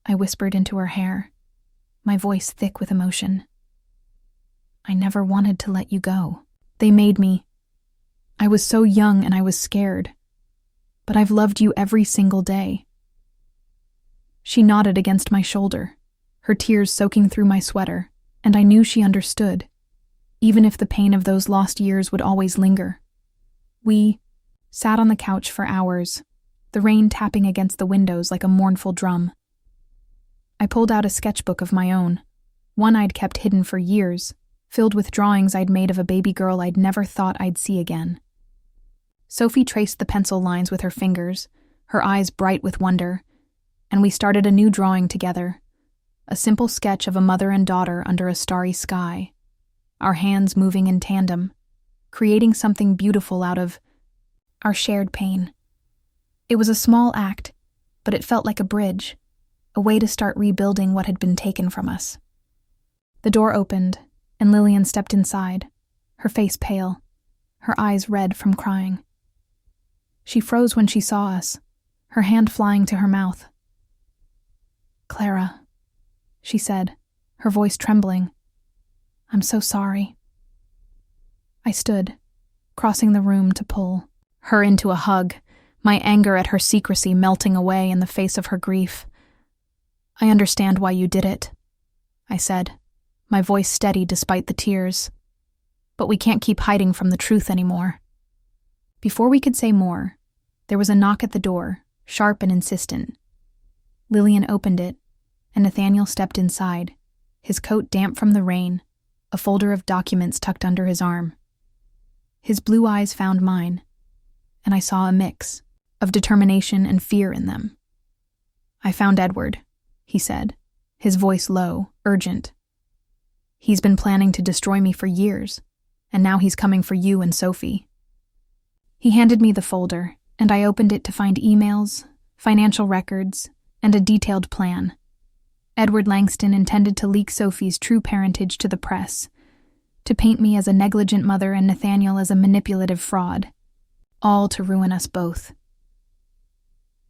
I whispered into her hair, my voice thick with emotion. "I never wanted to let you go. They made me. I was so young and I was scared. But I've loved you every single day." She nodded against my shoulder, her tears soaking through my sweater, and I knew she understood, even if the pain of those lost years would always linger. We sat on the couch for hours, the rain tapping against the windows like a mournful drum. I pulled out a sketchbook of my own, one I'd kept hidden for years, filled with drawings I'd made of a baby girl I'd never thought I'd see again. Sophie traced the pencil lines with her fingers, her eyes bright with wonder, and we started a new drawing together, a simple sketch of a mother and daughter under a starry sky, our hands moving in tandem, creating something beautiful out of our shared pain. It was a small act, but it felt like a bridge, a way to start rebuilding what had been taken from us. The door opened, and Lillian stepped inside, her face pale, her eyes red from crying. She froze when she saw us, her hand flying to her mouth. "Clara," she said, her voice trembling. "I'm so sorry." I stood, crossing the room to pull her into a hug, my anger at her secrecy melting away in the face of her grief. "I understand why you did it," I said, my voice steady despite the tears. "But we can't keep hiding from the truth anymore." Before we could say more, there was a knock at the door, sharp and insistent. Lillian opened it, and Nathaniel stepped inside, his coat damp from the rain, a folder of documents tucked under his arm. His blue eyes found mine, and I saw a mix of determination and fear in them. "I found Edward," he said, his voice low, urgent. "He's been planning to destroy me for years, and now he's coming for you and Sophie." He handed me the folder, and I opened it to find emails, financial records, and a detailed plan. Edward Langston intended to leak Sophie's true parentage to the press, to paint me as a negligent mother and Nathaniel as a manipulative fraud, all to ruin us both.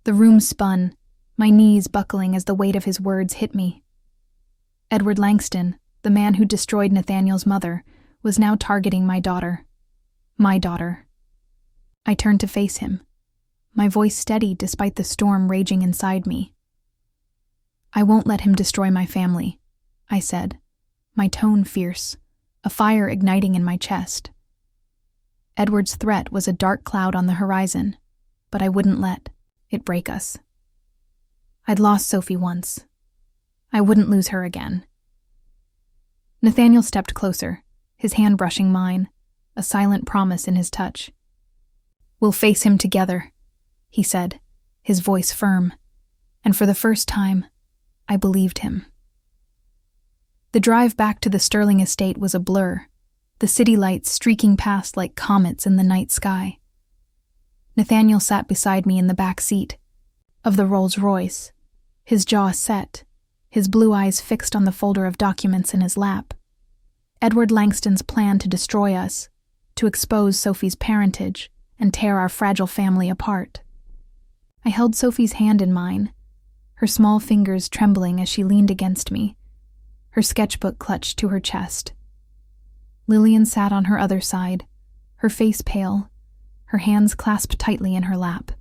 The room spun, my knees buckling as the weight of his words hit me. Edward Langston, the man who destroyed Nathaniel's mother, was now targeting my daughter. My daughter. I turned to face him, my voice steady despite the storm raging inside me. "I won't let him destroy my family," I said, my tone fierce, a fire igniting in my chest. Edward's threat was a dark cloud on the horizon, but I wouldn't let it break us. I'd lost Sophie once. I wouldn't lose her again. Nathaniel stepped closer, his hand brushing mine, a silent promise in his touch. "We'll face him together," he said, his voice firm, and for the first time, I believed him. The drive back to the Sterling estate was a blur, the city lights streaking past like comets in the night sky. Nathaniel sat beside me in the back seat of the Rolls-Royce, his jaw set, his blue eyes fixed on the folder of documents in his lap. Edward Langston's plan to destroy us, to expose Sophie's parentage, and tear our fragile family apart. I held Sophie's hand in mine, her small fingers trembling as she leaned against me, her sketchbook clutched to her chest. Lillian sat on her other side, her face pale, her hands clasped tightly in her lap.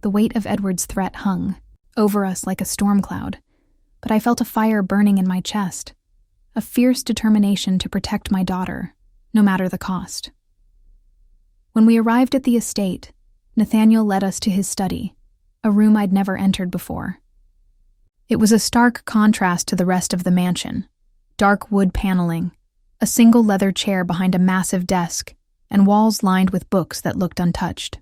The weight of Edward's threat hung over us like a storm cloud, but I felt a fire burning in my chest, a fierce determination to protect my daughter, no matter the cost. When we arrived at the estate, Nathaniel led us to his study, a room I'd never entered before. It was a stark contrast to the rest of the mansion. Dark wood paneling, a single leather chair behind a massive desk, and walls lined with books that looked untouched.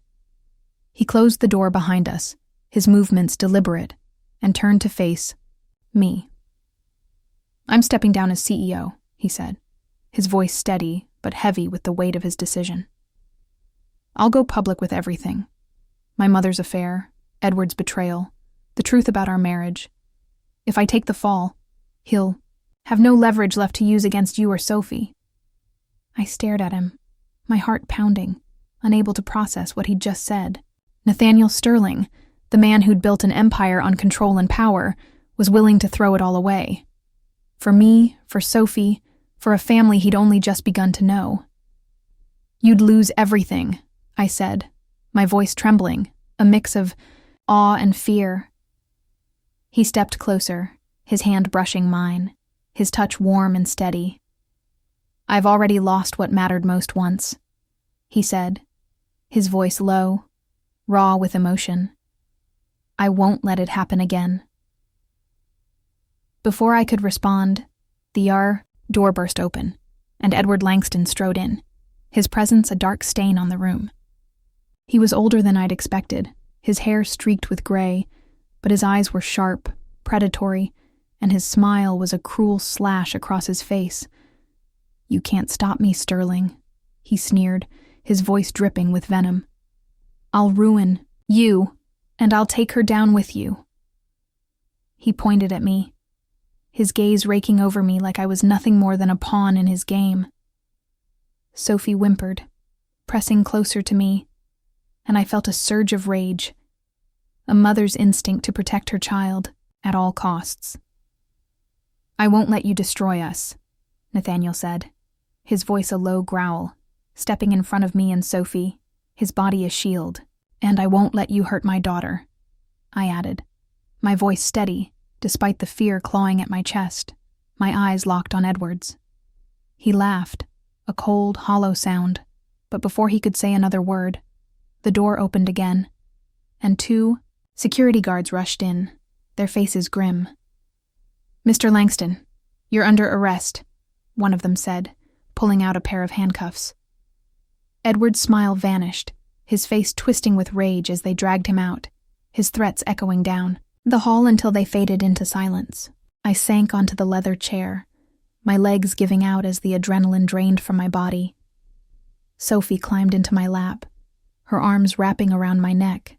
He closed the door behind us, his movements deliberate, and turned to face me. "I'm stepping down as CEO," he said, his voice steady but heavy with the weight of his decision. "I'll go public with everything. My mother's affair, Edward's betrayal, the truth about our marriage. If I take the fall, he'll have no leverage left to use against you or Sophie." I stared at him, my heart pounding, unable to process what he'd just said. Nathaniel Sterling, the man who'd built an empire on control and power, was willing to throw it all away. For me, for Sophie, for a family he'd only just begun to know. "You'd lose everything," I said, my voice trembling, a mix of awe and fear. He stepped closer, his hand brushing mine, his touch warm and steady. "I've already lost what mattered most once," he said, his voice low, raw with emotion. "I won't let it happen again." Before I could respond, the door burst open, and Edward Langston strode in, his presence a dark stain on the room. He was older than I'd expected, his hair streaked with gray, but his eyes were sharp, predatory, and his smile was a cruel slash across his face. "You can't stop me, Sterling," he sneered, his voice dripping with venom. "I'll ruin you, and I'll take her down with you." He pointed at me, his gaze raking over me like I was nothing more than a pawn in his game. Sophie whimpered, pressing closer to me, and I felt a surge of rage, a mother's instinct to protect her child at all costs. "I won't let you destroy us," Nathaniel said, his voice a low growl, stepping in front of me and Sophie, his body a shield. "And I won't let you hurt my daughter," I added, my voice steady, despite the fear clawing at my chest, my eyes locked on Edward's. He laughed, a cold, hollow sound, but before he could say another word, the door opened again, and 2 security guards rushed in, their faces grim. "Mr. Langston, you're under arrest," one of them said, pulling out a pair of handcuffs. Edward's smile vanished, his face twisting with rage as they dragged him out, his threats echoing down the hall until they faded into silence. I sank onto the leather chair, my legs giving out as the adrenaline drained from my body. Sophie climbed into my lap, her arms wrapping around my neck,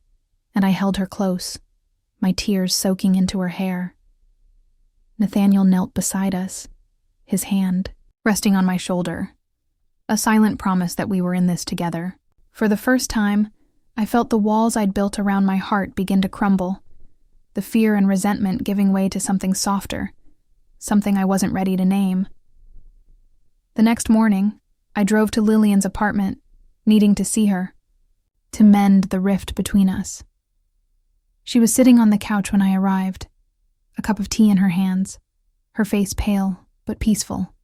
and I held her close, my tears soaking into her hair. Nathaniel knelt beside us, his hand resting on my shoulder, a silent promise that we were in this together. For the first time, I felt the walls I'd built around my heart begin to crumble, the fear and resentment giving way to something softer, something I wasn't ready to name. The next morning, I drove to Lillian's apartment, needing to see her, to mend the rift between us. She was sitting on the couch when I arrived, a cup of tea in her hands, her face pale but peaceful.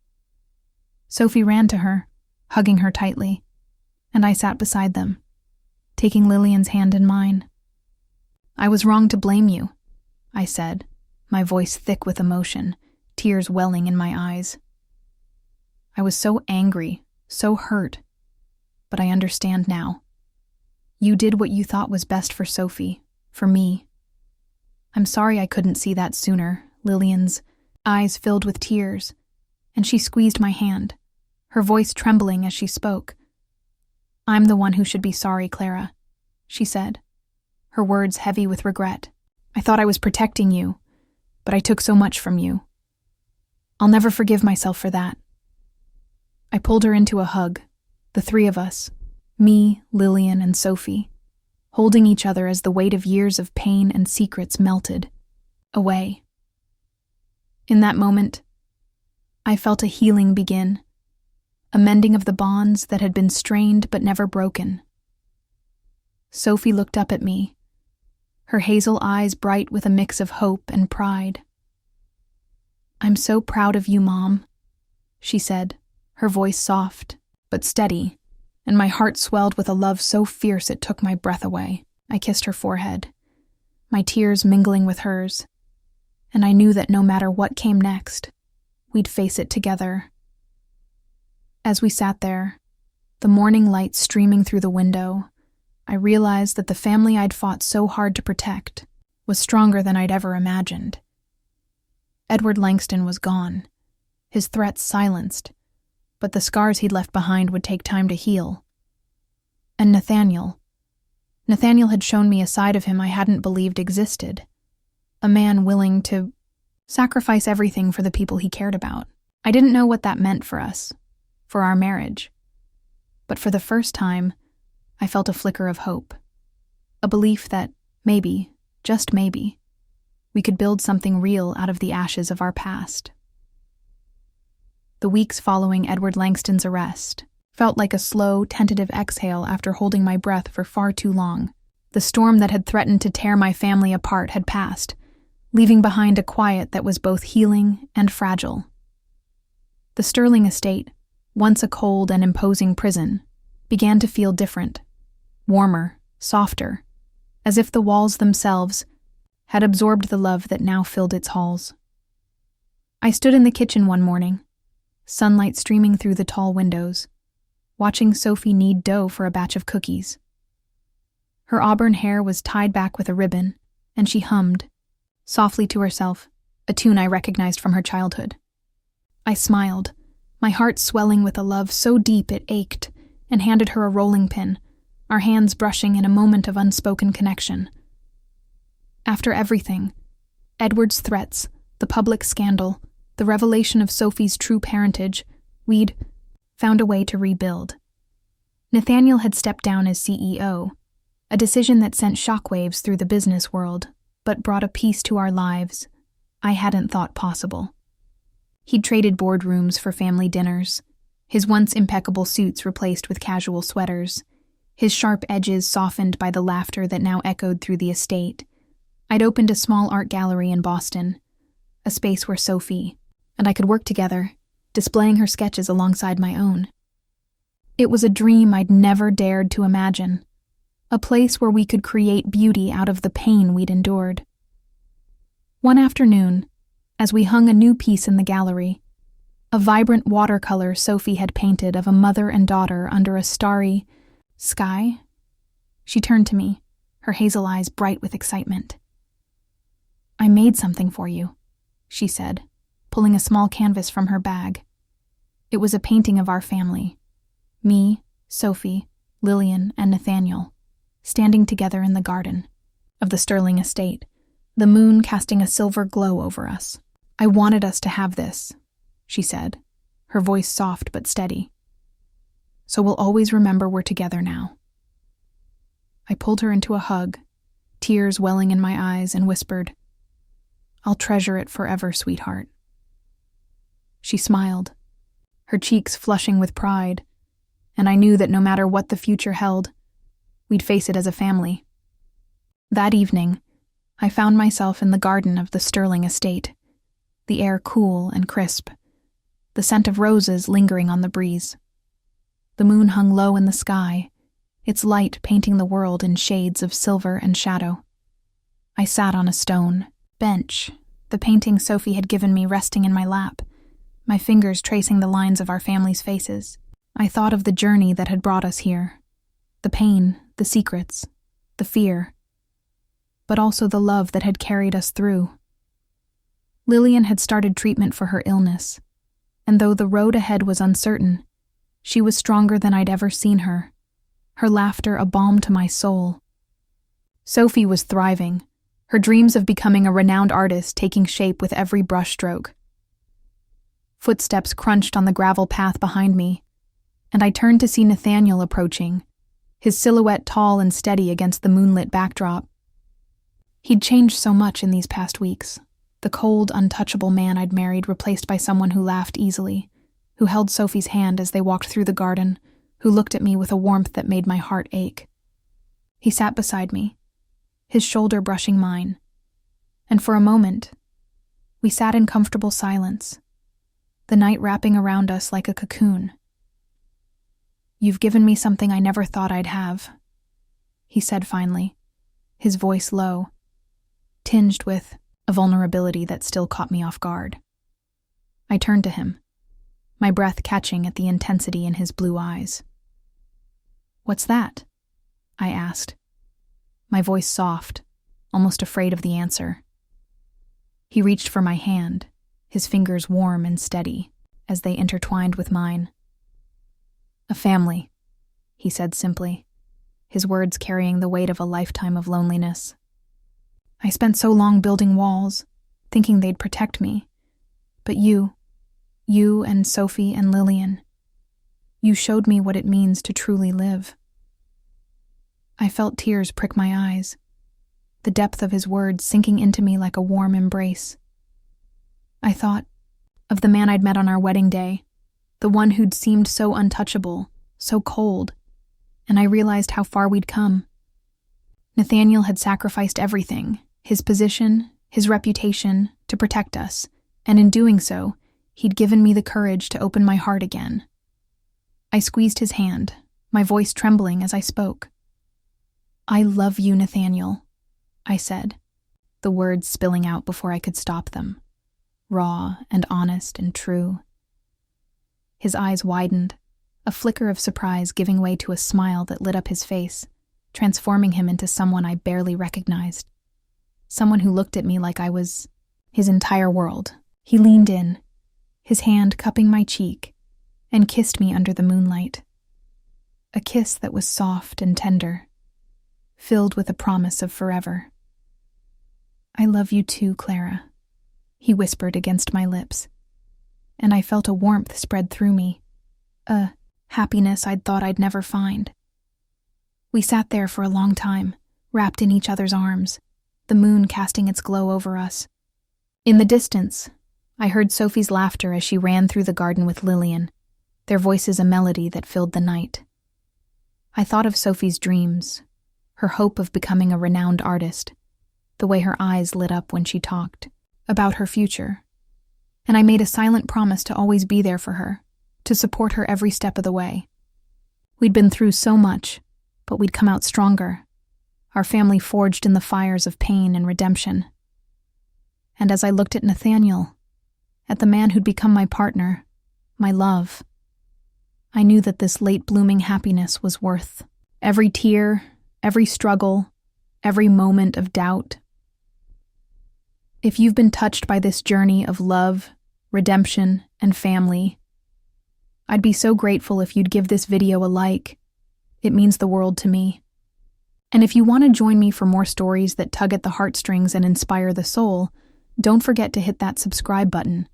Sophie ran to her, hugging her tightly, and I sat beside them, taking Lillian's hand in mine. "I was wrong to blame you," I said, my voice thick with emotion, tears welling in my eyes. "I was so angry, so hurt, but I understand now. You did what you thought was best for Sophie, for me. I'm sorry I couldn't see that sooner." Lillian's eyes filled with tears, and she squeezed my hand, her voice trembling as she spoke. "I'm the one who should be sorry, Clara," she said, her words heavy with regret. "I thought I was protecting you, but I took so much from you. I'll never forgive myself for that." I pulled her into a hug, the 3 of us, me, Lillian, and Sophie, holding each other as the weight of years of pain and secrets melted away. In that moment, I felt a healing begin, a mending of the bonds that had been strained but never broken. Sophie looked up at me, her hazel eyes bright with a mix of hope and pride. "I'm so proud of you, Mom," she said, her voice soft but steady, and my heart swelled with a love so fierce it took my breath away. I kissed her forehead, my tears mingling with hers, and I knew that no matter what came next, we'd face it together. As we sat there, the morning light streaming through the window, I realized that the family I'd fought so hard to protect was stronger than I'd ever imagined. Edward Langston was gone, his threats silenced, but the scars he'd left behind would take time to heal. And Nathaniel had shown me a side of him I hadn't believed existed, a man willing to sacrifice everything for the people he cared about. I didn't know what that meant for us, for our marriage, but for the first time, I felt a flicker of hope, a belief that maybe, just maybe, we could build something real out of the ashes of our past. The weeks following Edward Langston's arrest felt like a slow, tentative exhale after holding my breath for far too long. The storm that had threatened to tear my family apart had passed, leaving behind a quiet that was both healing and fragile. The Sterling estate, once a cold and imposing prison, began to feel different, warmer, softer, as if the walls themselves had absorbed the love that now filled its halls. I stood in the kitchen one morning, sunlight streaming through the tall windows, watching Sophie knead dough for a batch of cookies. Her auburn hair was tied back with a ribbon, and she hummed, softly to herself, a tune I recognized from her childhood. I smiled, my heart swelling with a love so deep it ached, and handed her a rolling pin, our hands brushing in a moment of unspoken connection. After everything, Edward's threats, the public scandal, the revelation of Sophie's true parentage, we'd found a way to rebuild. Nathaniel had stepped down as CEO, a decision that sent shockwaves through the business world, but brought a peace to our lives I hadn't thought possible. He'd traded boardrooms for family dinners, his once impeccable suits replaced with casual sweaters, his sharp edges softened by the laughter that now echoed through the estate. I'd opened a small art gallery in Boston, a space where Sophie and I could work together, displaying her sketches alongside my own. It was a dream I'd never dared to imagine, a place where we could create beauty out of the pain we'd endured. One afternoon, as we hung a new piece in the gallery, a vibrant watercolor Sophie had painted of a mother and daughter under a starry sky, she turned to me, her hazel eyes bright with excitement. "I made something for you," she said, pulling a small canvas from her bag. It was a painting of our family, me, Sophie, Lillian, and Nathaniel, standing together in the garden of the Sterling estate, the moon casting a silver glow over us. "I wanted us to have this," she said, her voice soft but steady. "So we'll always remember we're together now." I pulled her into a hug, tears welling in my eyes, and whispered, "I'll treasure it forever, sweetheart." She smiled, her cheeks flushing with pride, and I knew that no matter what the future held, we'd face it as a family. That evening, I found myself in the garden of the Sterling estate, the air cool and crisp, the scent of roses lingering on the breeze. The moon hung low in the sky, its light painting the world in shades of silver and shadow. I sat on a stone bench, the painting Sophie had given me resting in my lap, my fingers tracing the lines of our family's faces. I thought of the journey that had brought us here, the pain, the secrets, the fear, but also the love that had carried us through. Lillian had started treatment for her illness, and though the road ahead was uncertain, she was stronger than I'd ever seen her, her laughter a balm to my soul. Sophie was thriving, her dreams of becoming a renowned artist taking shape with every brushstroke. Footsteps crunched on the gravel path behind me, and I turned to see Nathaniel approaching, his silhouette tall and steady against the moonlit backdrop. He'd changed so much in these past weeks, the cold, untouchable man I'd married replaced by someone who laughed easily, who held Sophie's hand as they walked through the garden, who looked at me with a warmth that made my heart ache. He sat beside me, his shoulder brushing mine, and for a moment, we sat in comfortable silence, the night wrapping around us like a cocoon. "You've given me something I never thought I'd have," he said finally, his voice low, tinged with a vulnerability that still caught me off guard. I turned to him, my breath catching at the intensity in his blue eyes. "What's that?" I asked, my voice soft, almost afraid of the answer. He reached for my hand, his fingers warm and steady as they intertwined with mine. "A family," he said simply, his words carrying the weight of a lifetime of loneliness. "I spent so long building walls, thinking they'd protect me. But you and Sophie and Lillian, you showed me what it means to truly live." I felt tears prick my eyes, the depth of his words sinking into me like a warm embrace. I thought of the man I'd met on our wedding day, the one who'd seemed so untouchable, so cold, and I realized how far we'd come. Nathaniel had sacrificed everything, his position, his reputation, to protect us, and in doing so, he'd given me the courage to open my heart again. I squeezed his hand, my voice trembling as I spoke. "I love you, Nathaniel," I said, the words spilling out before I could stop them, raw and honest and true. His eyes widened, a flicker of surprise giving way to a smile that lit up his face, transforming him into someone I barely recognized. Someone who looked at me like I was his entire world. He leaned in, his hand cupping my cheek, and kissed me under the moonlight. a kiss that was soft and tender, filled with a promise of forever. "I love you too, Clara," he whispered against my lips, and I felt a warmth spread through me, a happiness I'd thought I'd never find. We sat there for a long time, wrapped in each other's arms, the moon casting its glow over us. In the distance, I heard Sophie's laughter as she ran through the garden with Lillian, their voices a melody that filled the night. I thought of Sophie's dreams, her hope of becoming a renowned artist, the way her eyes lit up when she talked about her future, and I made a silent promise to always be there for her, to support her every step of the way. We'd been through so much, but we'd come out stronger, our family forged in the fires of pain and redemption. And as I looked at Nathaniel, at the man who'd become my partner, my love, I knew that this late-blooming happiness was worth every tear, every struggle, every moment of doubt. If you've been touched by this journey of love, redemption, and family, I'd be so grateful if you'd give this video a like. It means the world to me. And if you want to join me for more stories that tug at the heartstrings and inspire the soul, don't forget to hit that subscribe button.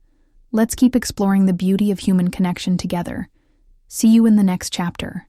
Let's keep exploring the beauty of human connection together. See you in the next chapter.